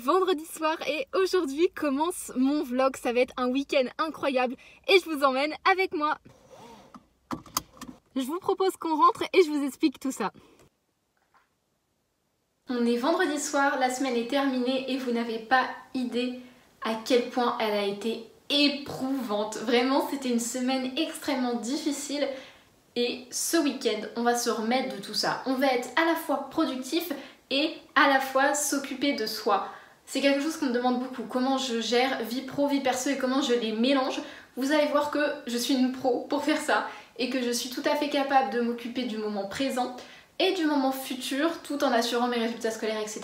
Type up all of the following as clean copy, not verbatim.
vendredi soir et aujourd'hui commence mon vlog. Ça va être un week-end incroyable et je vous emmène avec moi. Je vous propose qu'on rentre et je vous explique tout ça. On est vendredi soir, la semaine est terminée et vous n'avez pas idée à quel point elle a été éprouvante. Vraiment, c'était une semaine extrêmement difficile et ce week-end, on va se remettre de tout ça. On va être à la fois productif et à la fois s'occuper de soi. C'est quelque chose qu'on me demande beaucoup, comment je gère vie pro, vie perso et comment je les mélange. Vous allez voir que je suis une pro pour faire ça et que je suis tout à fait capable de m'occuper du moment présent et du moment futur tout en assurant mes résultats scolaires, etc.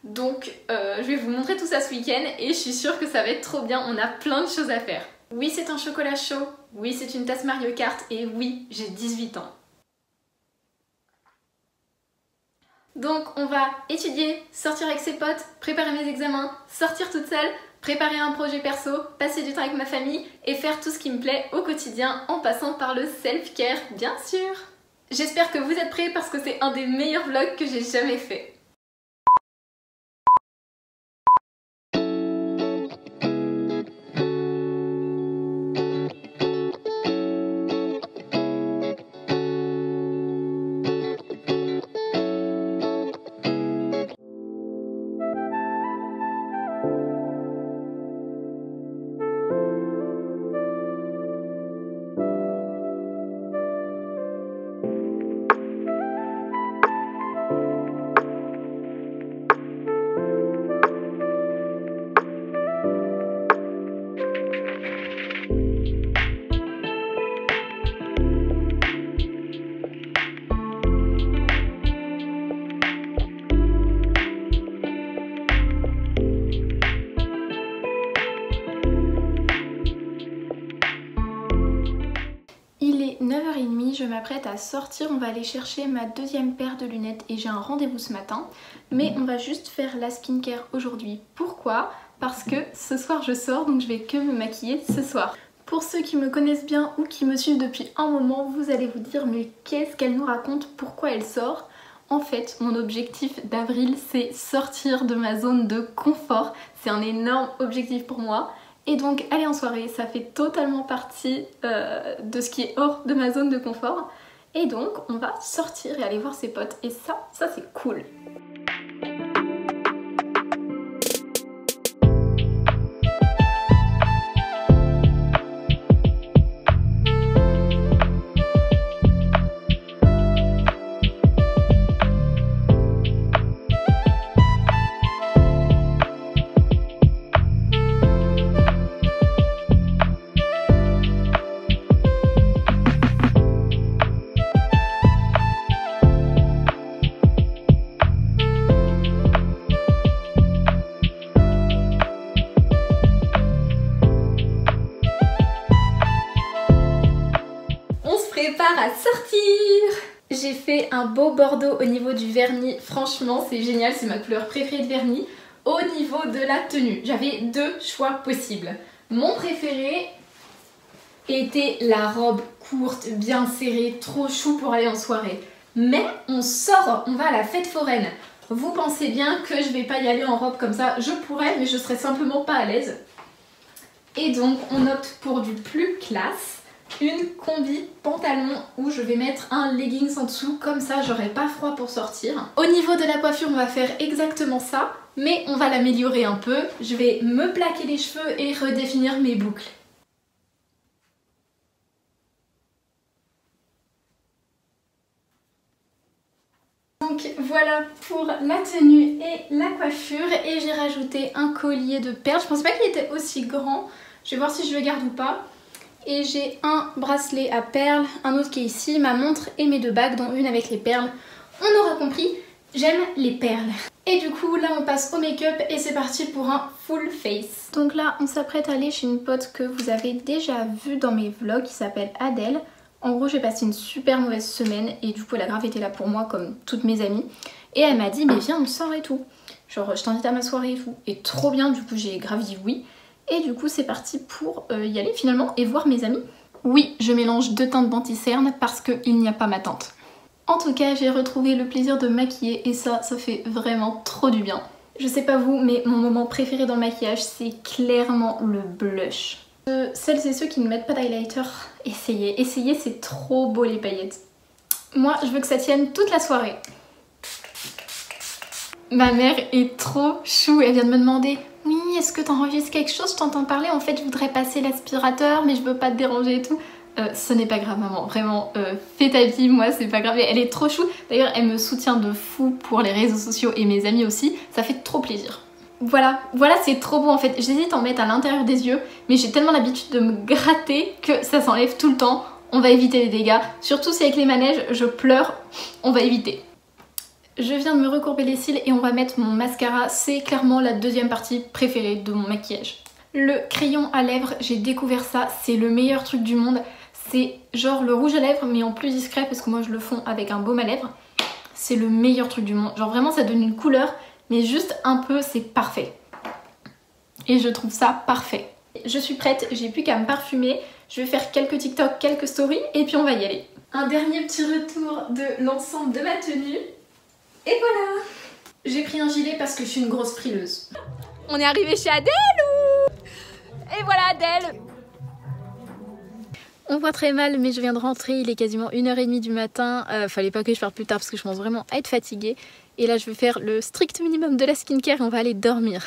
Donc je vais vous montrer tout ça ce week-end et je suis sûre que ça va être trop bien, on a plein de choses à faire. Oui, c'est un chocolat chaud, oui, c'est une tasse Mario Kart et oui, j'ai 18 ans. Donc on va étudier, sortir avec ses potes, préparer mes examens, sortir toute seule, préparer un projet perso, passer du temps avec ma famille et faire tout ce qui me plaît au quotidien en passant par le self-care, bien sûr. J'espère que vous êtes prêts parce que c'est un des meilleurs vlogs que j'ai jamais fait. Il est 9h30, je m'apprête à sortir, on va aller chercher ma deuxième paire de lunettes et j'ai un rendez-vous ce matin. Mais on va juste faire la skincare aujourd'hui. Pourquoi? Parce que ce soir je sors, donc je vais que me maquiller ce soir. Pour ceux qui me connaissent bien ou qui me suivent depuis un moment, vous allez vous dire mais qu'est-ce qu'elle nous raconte? Pourquoi elle sort? En fait, mon objectif d'avril, c'est sortir de ma zone de confort. C'est un énorme objectif pour moi. Et donc aller en soirée, ça fait totalement partie de ce qui est hors de ma zone de confort. Et donc on va sortir et aller voir ses potes. Et ça c'est cool. À sortir. J'ai fait un beau bordeaux au niveau du vernis, franchement c'est génial, c'est ma couleur préférée de vernis. Au niveau de la tenue, j'avais deux choix possibles. Mon préféré était la robe courte, bien serrée, trop chou pour aller en soirée. Mais on sort, on va à la fête foraine. Vous pensez bien que je vais pas y aller en robe comme ça, je pourrais mais je serais simplement pas à l'aise. Et donc on opte pour du plus classe. Une combi pantalon où je vais mettre un leggings en dessous, comme ça j'aurai pas froid pour sortir. Au niveau de la coiffure on va faire exactement ça, mais on va l'améliorer un peu. Je vais me plaquer les cheveux et redéfinir mes boucles. Donc voilà pour la tenue et la coiffure et j'ai rajouté un collier de perles. Je pensais pas qu'il était aussi grand, je vais voir si je le garde ou pas. Et j'ai un bracelet à perles, un autre qui est ici, ma montre et mes deux bagues, dont une avec les perles. On aura compris, j'aime les perles. Et du coup, là on passe au make-up et c'est parti pour un full face. Donc là, on s'apprête à aller chez une pote que vous avez déjà vue dans mes vlogs, qui s'appelle Adèle. En gros, j'ai passé une super mauvaise semaine et du coup, elle a grave été là pour moi, comme toutes mes amies. Et elle m'a dit, mais viens, on sort et tout. Genre, je t'invite à ma soirée et tout. Et trop bien, du coup, j'ai grave dit oui. Et du coup c'est parti pour y aller finalement et voir mes amis. Oui, je mélange deux teintes d'anti-cerne parce qu'il n'y a pas ma teinte. En tout cas, j'ai retrouvé le plaisir de me maquiller et ça fait vraiment trop du bien. Je sais pas vous, mais mon moment préféré dans le maquillage, c'est clairement le blush. Celles et ceux qui ne mettent pas d'highlighter, essayez, essayez, c'est trop beau les paillettes. Moi, je veux que ça tienne toute la soirée. Ma mère est trop chou, elle vient de me demander « Oui, est-ce que t'enregistres quelque chose? Je t'entends parler, en fait je voudrais passer l'aspirateur mais je veux pas te déranger et tout. » Ce n'est pas grave maman, vraiment, fais ta vie, moi c'est pas grave. Et elle est trop chou, d'ailleurs elle me soutient de fou pour les réseaux sociaux et mes amis aussi, ça fait trop plaisir. Voilà, voilà c'est trop beau en fait, j'hésite à en mettre à l'intérieur des yeux, mais j'ai tellement l'habitude de me gratter que ça s'enlève tout le temps. On va éviter les dégâts, surtout si avec les manèges je pleure, on va éviter. Je viens de me recourber les cils et on va mettre mon mascara, c'est clairement la deuxième partie préférée de mon maquillage. Le crayon à lèvres, j'ai découvert ça, c'est le meilleur truc du monde. C'est genre le rouge à lèvres mais en plus discret parce que moi je le fonds avec un baume à lèvres. C'est le meilleur truc du monde, genre vraiment ça donne une couleur mais juste un peu c'est parfait. Et je trouve ça parfait. Je suis prête, j'ai plus qu'à me parfumer, je vais faire quelques TikTok, quelques stories et puis on va y aller. Un dernier petit retour de l'ensemble de ma tenue. Et voilà! J'ai pris un gilet parce que je suis une grosse frileuse. On est arrivé chez Adèle ou... Et voilà Adèle! On voit très mal mais je viens de rentrer, il est quasiment 1h30 du matin. Fallait pas que je parte plus tard parce que je pense vraiment à être fatiguée. Et là je vais faire le strict minimum de la skincare et on va aller dormir.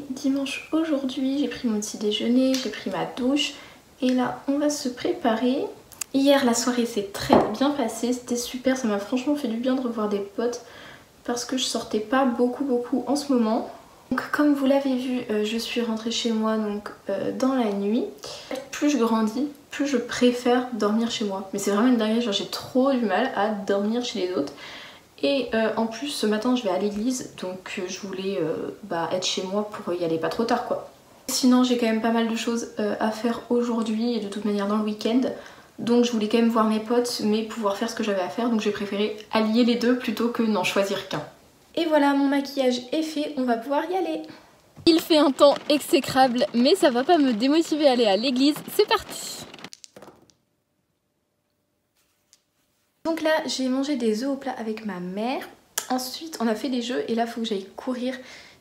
Dimanche aujourd'hui, j'ai pris mon petit déjeuner, j'ai pris ma douche et là on va se préparer. Hier la soirée s'est très bien passée, c'était super, ça m'a franchement fait du bien de revoir des potes parce que je sortais pas beaucoup en ce moment. Donc comme vous l'avez vu, je suis rentrée chez moi donc dans la nuit. Plus je grandis, plus je préfère dormir chez moi. Mais c'est vraiment une dinguerie, genre j'ai trop du mal à dormir chez les autres. Et en plus ce matin je vais à l'église donc je voulais être chez moi pour y aller pas trop tard quoi. Sinon j'ai quand même pas mal de choses à faire aujourd'hui et de toute manière dans le week-end. Donc je voulais quand même voir mes potes mais pouvoir faire ce que j'avais à faire, donc j'ai préféré allier les deux plutôt que n'en choisir qu'un. Et voilà, mon maquillage est fait, on va pouvoir y aller. Il fait un temps exécrable mais ça va pas me démotiver à aller à l'église, c'est parti. Donc là j'ai mangé des œufs au plat avec ma mère. Ensuite on a fait des jeux et là il faut que j'aille courir.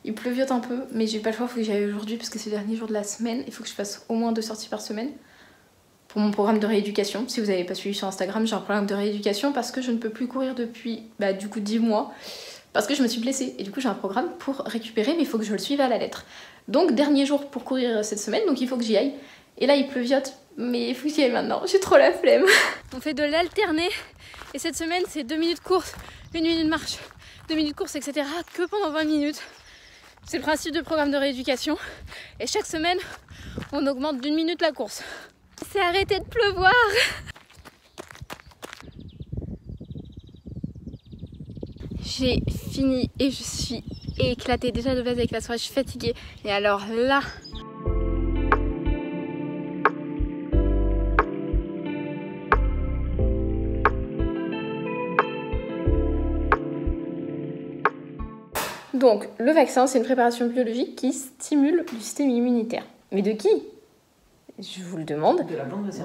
Il pleuviote un peu mais j'ai pas le choix, il faut que j'aille aujourd'hui parce que c'est le dernier jour de la semaine. Il faut que je fasse au moins 2 sorties par semaine pour mon programme de rééducation. Si vous n'avez pas suivi sur Instagram, j'ai un programme de rééducation parce que je ne peux plus courir depuis du coup 10 mois. Parce que je me suis blessée et du coup j'ai un programme pour récupérer mais il faut que je le suive à la lettre. Donc dernier jour pour courir cette semaine, donc il faut que j'y aille. Et là il pleuviote mais il faut que j'y aille maintenant, j'ai trop la flemme. On fait de l'alterné et cette semaine c'est 2 minutes course, 1 minute marche, 2 minutes course etc. que pendant 20 minutes. C'est le principe du programme de rééducation et chaque semaine on augmente d'1 minute la course. C'est arrêté de pleuvoir. J'ai fini et je suis éclatée. Déjà de base avec la soirée, je suis fatiguée. Et alors là... Donc, le vaccin, c'est une préparation biologique qui stimule le système immunitaire. Mais de qui? Je vous le demande.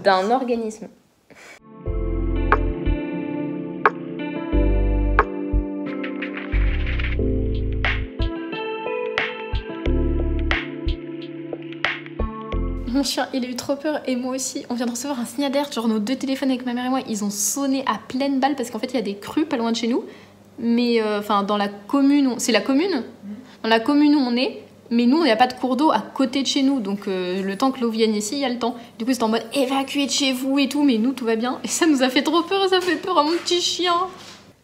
D'un organisme. Mon chien il a eu trop peur et moi aussi. On vient de recevoir un signal d'alerte, genre nos 2 téléphones avec ma mère et moi ils ont sonné à pleine balle parce qu'en fait il y a des crues pas loin de chez nous. Mais enfin dans la commune, c'est la commune. Dans la commune où on est, mais nous il n'y a pas de cours d'eau à côté de chez nous. Donc le temps que l'eau vienne ici il y a le temps. Du coup c'est en mode évacuer de chez vous et tout, mais nous tout va bien. Et ça nous a fait trop peur et ça fait peur à mon petit chien.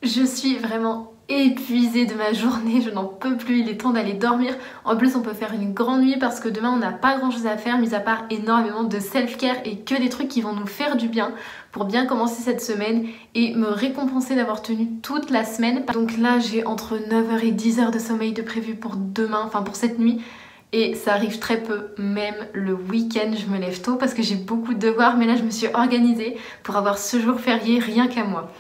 Je suis vraiment épuisée de ma journée, je n'en peux plus, il est temps d'aller dormir. En plus on peut faire une grande nuit parce que demain on n'a pas grand chose à faire, mis à part énormément de self-care et que des trucs qui vont nous faire du bien pour bien commencer cette semaine et me récompenser d'avoir tenu toute la semaine. Donc là j'ai entre 9h et 10h de sommeil de prévu pour demain, enfin pour cette nuit. Et ça arrive très peu, même le week-end je me lève tôt parce que j'ai beaucoup de devoirs, mais là je me suis organisée pour avoir ce jour férié rien qu'à moi.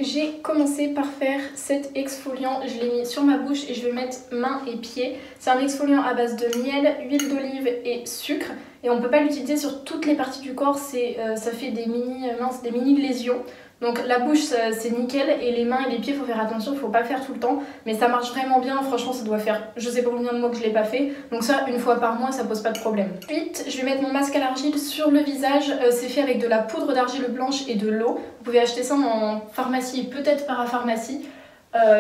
j'ai commencé par faire cet exfoliant, je l'ai mis sur ma bouche et je vais mettre mains et pieds. C'est un exfoliant à base de miel, huile d'olive et sucre et on ne peut pas l'utiliser sur toutes les parties du corps, ça fait des mini lésions. Donc la bouche c'est nickel et les mains et les pieds faut faire attention, il faut pas le faire tout le temps, mais ça marche vraiment bien, franchement ça doit faire je sais pas combien de mois que je l'ai pas fait, donc ça une fois par mois ça pose pas de problème. Ensuite je vais mettre mon masque à l'argile sur le visage, c'est fait avec de la poudre d'argile blanche et de l'eau, vous pouvez acheter ça en pharmacie, peut-être parapharmacie,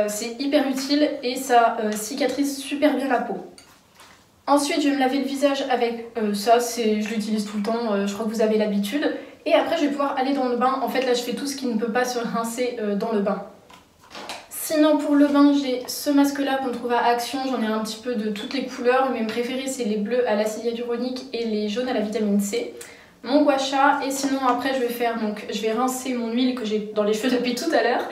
c'est hyper utile et ça cicatrise super bien la peau. Ensuite je vais me laver le visage avec ça, je l'utilise tout le temps, je crois que vous avez l'habitude. Et après je vais pouvoir aller dans le bain, en fait là je fais tout ce qui ne peut pas se rincer dans le bain. Sinon pour le bain j'ai ce masque là qu'on trouve à Action, j'en ai un petit peu de toutes les couleurs, mais mes préférés c'est les bleus à l'acide hyaluronique et les jaunes à la vitamine C. Mon gua sha, et sinon après je vais rincer mon huile que j'ai dans les cheveux depuis tout à l'heure.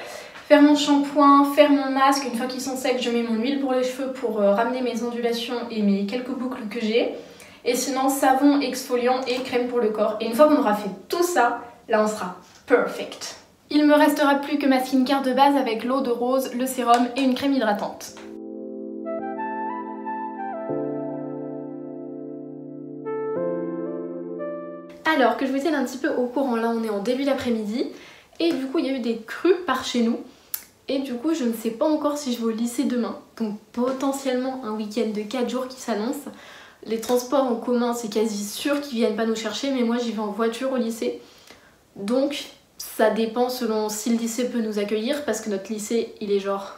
Faire mon shampoing, faire mon masque, une fois qu'ils sont secs je mets mon huile pour les cheveux pour ramener mes ondulations et mes quelques boucles que j'ai. Et sinon savon, exfoliant et crème pour le corps. Et une fois qu'on aura fait tout ça, là on sera perfect. Il me restera plus que ma skincare de base avec l'eau de rose, le sérum et une crème hydratante. Alors que je vous tienne un petit peu au courant, là on est en début d'après-midi et du coup il y a eu des crues par chez nous. Et du coup je ne sais pas encore si je vais au lycée demain, donc potentiellement un week-end de 4 jours qui s'annonce. Les transports en commun c'est quasi sûr qu'ils viennent pas nous chercher, mais moi j'y vais en voiture au lycée. Donc ça dépend selon si le lycée peut nous accueillir, parce que notre lycée il est genre...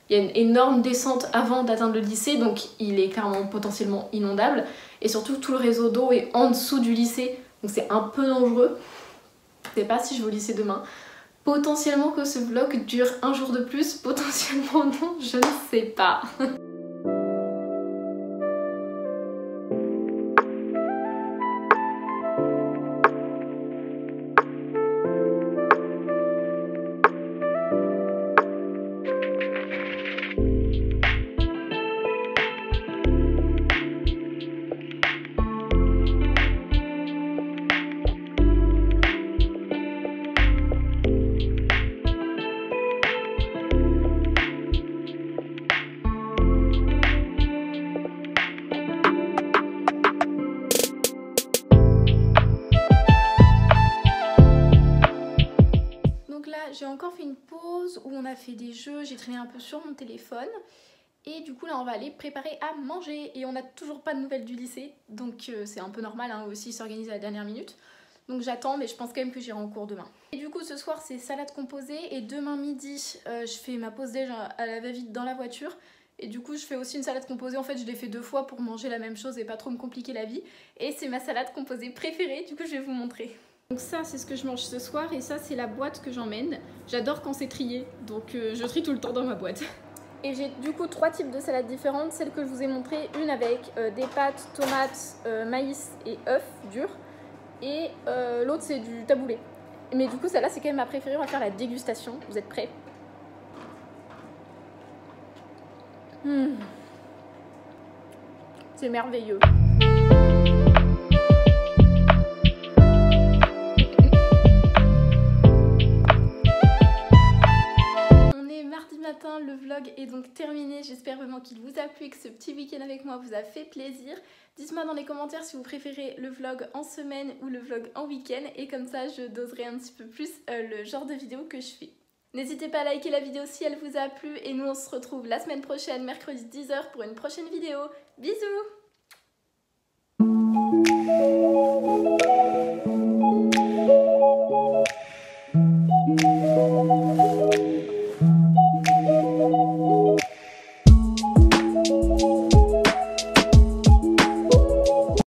Il y a une énorme descente avant d'atteindre le lycée, donc il est clairement potentiellement inondable. Et surtout tout le réseau d'eau est en dessous du lycée, donc c'est un peu dangereux. Je sais pas si je vais au lycée demain. Potentiellement que ce vlog dure un jour de plus, potentiellement non, je ne sais pas. J'ai encore fait une pause où on a fait des jeux, j'ai traîné un peu sur mon téléphone et du coup là on va aller préparer à manger et on n'a toujours pas de nouvelles du lycée, donc c'est un peu normal hein, aussi s'organiser à la dernière minute, donc j'attends, mais je pense quand même que j'irai en cours demain. Et du coup ce soir c'est salade composée et demain midi je fais ma pause déj à la va-vite dans la voiture. Et du coup je fais aussi une salade composée, en fait je l'ai fait 2 fois pour manger la même chose et pas trop me compliquer la vie. Et c'est ma salade composée préférée, du coup je vais vous montrer. Donc ça c'est ce que je mange ce soir et ça c'est la boîte que j'emmène. J'adore quand c'est trié, donc je trie tout le temps dans ma boîte. Et j'ai du coup 3 types de salades différentes, celle que je vous ai montrée, une avec des pâtes, tomates, maïs et œufs durs. Et l'autre c'est du taboulé. Mais du coup celle-là c'est quand même ma préférée, on va faire la dégustation, vous êtes prêts? C'est merveilleux. Le vlog est donc terminé, j'espère vraiment qu'il vous a plu et que ce petit week-end avec moi vous a fait plaisir. Dites-moi dans les commentaires si vous préférez le vlog en semaine ou le vlog en week-end et comme ça je doserai un petit peu plus le genre de vidéo que je fais. N'hésitez pas à liker la vidéo si elle vous a plu et nous on se retrouve la semaine prochaine, mercredi 10 h pour une prochaine vidéo. Bisous!